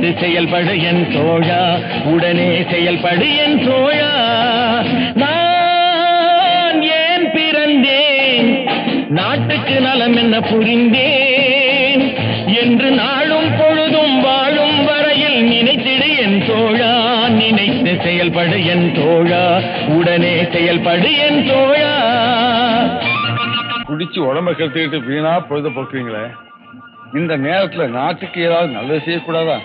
நினைத்து செயல்படு என் தோழா, உடனே செயல்படு என் தோழா. நான் ஏன் பிறந்தேன், நாட்டுக்கு நலம் என்ன புரிந்தேன் என்று நாளும் பொழுதும் வாழும் வரையில் நினைத்திடு என் தோழா, நினைத்து செயல்படு என் தோழா, உடனே செயல்படு என் தோழா. குடிச்சு உடம்ப கெடுத்துக்கிட்டு வீணா பொழுத போக்குறீங்களே, இந்த நேரத்துல நாட்டுக்கு ஏதாவது நல்லது செய்யக்கூடாதா?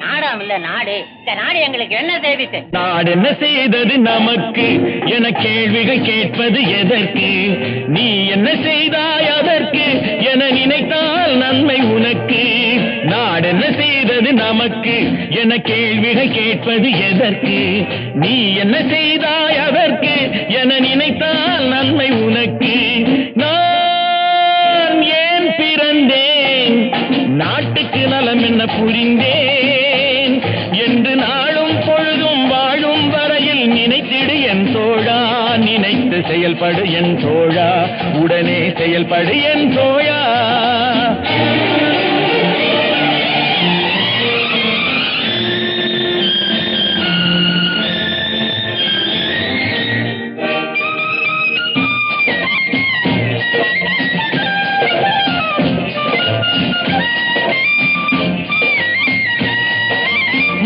நாடாம் இல்ல நாடு, இந்த நாடு எங்களுக்கு என்ன செய்திட்டு? நாடு என்ன செய்தது நமக்கு என கேள்விகள் கேட்பது எதற்கு? நீ என்ன செய்தாய் அதற்கு என நினைத்தால் நன்மை உனக்கு. நாடு என்ன செய்தது நமக்கு என கேள்விகள் கேட்பது எதற்கு? நீ என்ன செய்தாய் அதற்கு என நினைத்தால் நன்மை உனக்கு. நான் ஏன் பிறந்தேன், நாட்டுக்கு நலம் என்ன புரிந்தேன் என்று நாளும் பொழுதும் வாழும் வரையில் நினைத்திடு என் தோழா, நினைத்து செயல்படு என் தோழா, உடனே செயல்படு என் தோழா.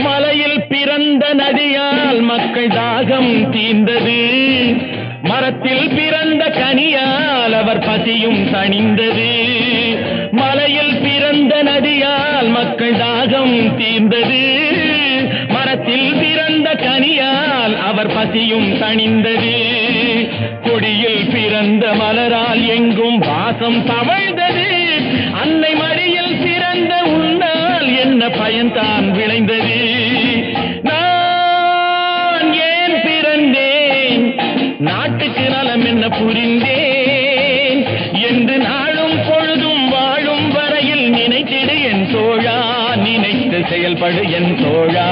மலையில் பிறந்த நதியால் மக்கள் தாகம் தீர்ந்தது, மரத்தில் பிறந்த கனியால் அவர் பசியும் தணிந்தது. மலையில் பிறந்த நதியால் மக்கள் தாகம் தீர்ந்தது, மரத்தில் பிறந்த கனியால் அவர் பசியும் தணிந்தது. கொடியில் பிறந்த மலரால் எங்கும் வாசம் தவழ்ந்தது, அன்னை மடியில் பிறந்த உன்னால் என்ன பயன்தான் விளைந்தது. நான் ஏன் பிறந்தேன், நாட்டுக்கு நலம் என்ன புரிந்தேன் என்று நாளும் பொழுதும் வாழும் வரையில் நினைத்திடு என் தோழா, நினைத்து செயல்படு என் தோழா,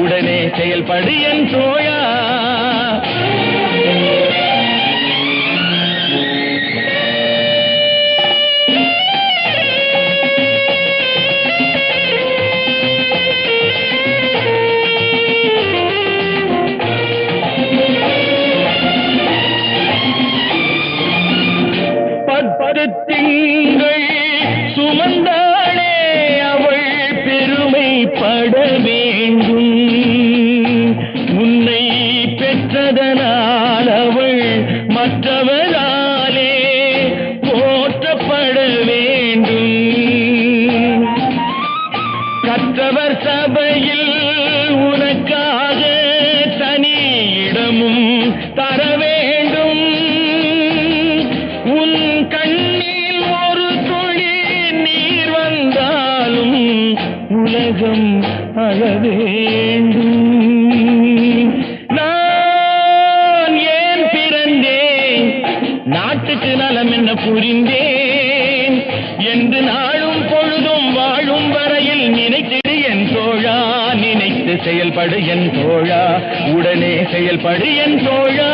உடனே செயல்படு என் தோழா. திங்கள் சுமந்தாளே அவள் பெருமைப்பட வேண்டும், உன்னை பெற்றதனால் அவள் மற்றவராலே போற்றப்பட வேண்டும். கற்றவர் சபையில் உனக்காக தனி இடமும் தர வேண்டும், உன் கண்ணில் ஒரு துளி நீர் வந்தாலும் உலகம் அழ வேண்டும். நான் ஏன் பிறந்தேன், நாட்டுக்கு நலம் என்ன புரிந்தேன் என்று நாளும் பொழுதும் வாழும் வரையில் நினைத்திடு என் தோழா, நினைத்து செயல்படு என் தோழா, உடனே செயல்படு என் தோழா.